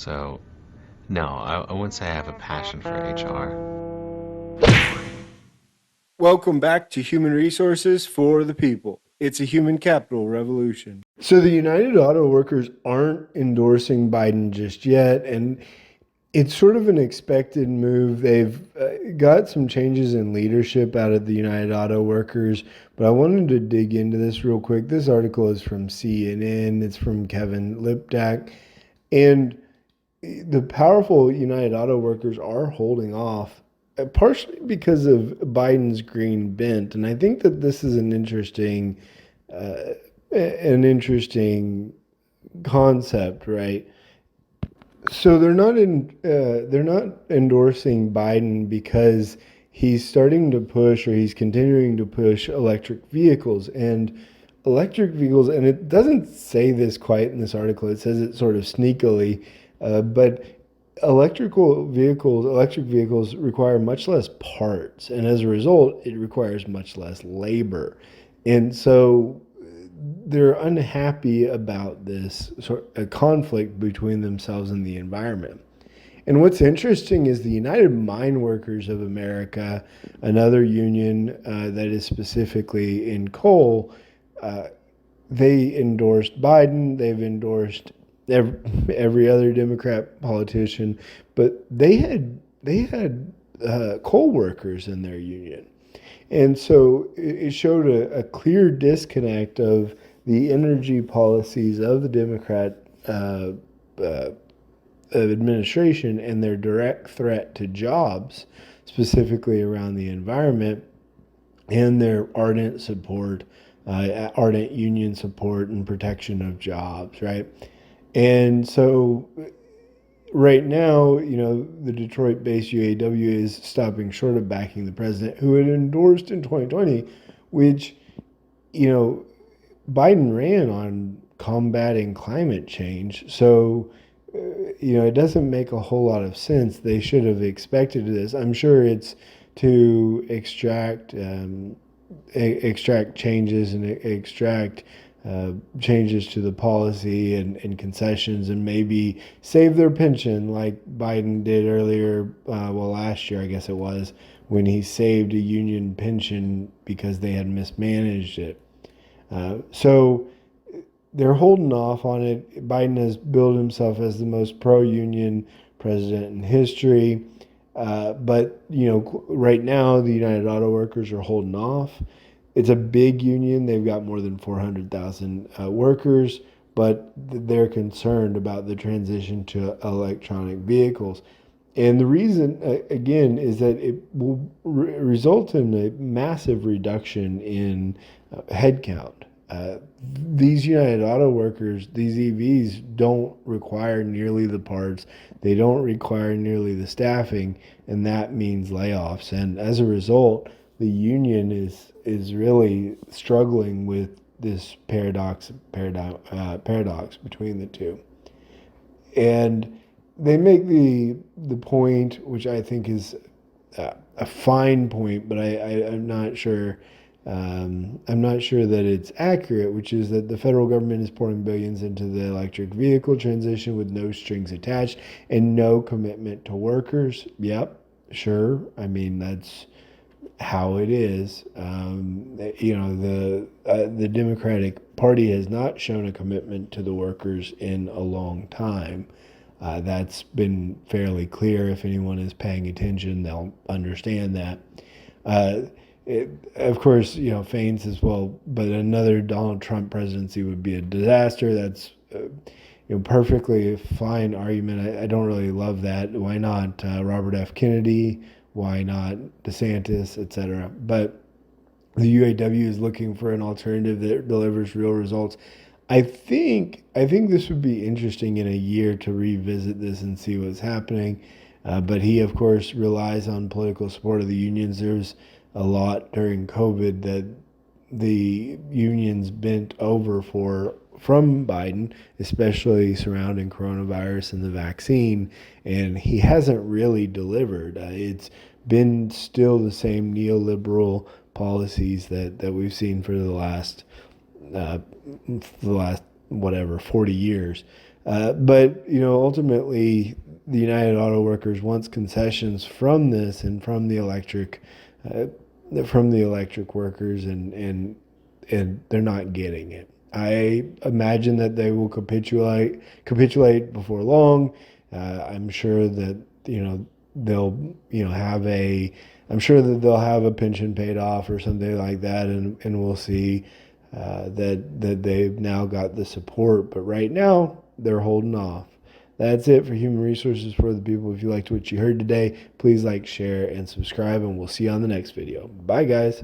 So, no, I wouldn't say I have a passion for HR. Welcome back to Human Resources for the People. It's a human capital revolution. So, the United Auto Workers aren't endorsing Biden just yet, and it's sort of an expected move. They've got some changes in leadership out of the United Auto Workers, but I wanted to dig into this real quick. This article is from CNN, it's from Kevin Liptak, and the powerful United Auto Workers are holding off, partially because of Biden's green bent, and I think that this is uh, an interesting concept, right? So they're not endorsing Biden because he's starting to push or he's continuing to push electric vehicles, and it doesn't say this quite in this article. It says it sort of sneakily, but electric vehicles require much less parts, and as a result, it requires much less labor. And so they're unhappy about this sort of conflict between themselves and the environment. And what's interesting is the United Mine Workers of America, another union that is specifically in coal, uh, they endorsed Biden. They've endorsed every other Democrat politician, but they had coal workers in their union. And so it showed a clear disconnect of the energy policies of the Democrat uh, administration and their direct threat to jobs, specifically around the environment, and their ardent union support and protection of jobs, right? And so right now, the Detroit-based UAW is stopping short of backing the president, who had endorsed in 2020, which, you know, Biden ran on combating climate change. So, it doesn't make a whole lot of sense. They should have expected this. I'm sure it's to extract changes and extract changes to the policy and concessions, and maybe save their pension like Biden did earlier, last year, I guess it was, when he saved a union pension because they had mismanaged it. So they're holding off on it. Biden has billed himself as the most pro-union president in history. But right now the United Auto Workers are holding off. It's a big union. They've got more than 400,000 workers, but they're concerned about the transition to electronic vehicles. And the reason, again, is that it will result in a massive reduction in headcount. These United Auto Workers, these EVs, don't require nearly the parts. They don't require nearly the staffing, and that means layoffs. And as a result, the union is really struggling with this paradox between the two. And they make the point, which I think is a fine point, but I'm not sure. I'm not sure that it's accurate, which is that the federal government is pouring billions into the electric vehicle transition with no strings attached and no commitment to workers. Yep, sure. I mean, that's how it is. The Democratic Party has not shown a commitment to the workers in a long time. That's been fairly clear. If anyone is paying attention, they'll understand that. Uh, of course, feigns as well, but another Donald Trump presidency would be a disaster. That's perfectly fine argument. I don't really love that. Why not Robert F. Kennedy? Why not DeSantis, etc.? But the UAW is looking for an alternative that delivers real results. I think this would be interesting in a year to revisit this and see what's happening. But he, of course, relies on political support of the unions. There's a lot during COVID that the unions bent over for from Biden, especially surrounding coronavirus and the vaccine, and he hasn't really delivered. It's been still the same neoliberal policies that we've seen for uh, the last whatever 40 years. But ultimately, the United Auto Workers wants concessions from this and uh, from the electric workers, and they're not getting it. I imagine that they will capitulate before long. I'm sure that they'll have a I'm sure that they'll have a pension paid off or something like that, and we'll see that they've now got the support. But right now, they're holding off. That's it for Human Resources for the People. If you liked what you heard today, please like, share, and subscribe, and we'll see you on the next video. Bye, guys.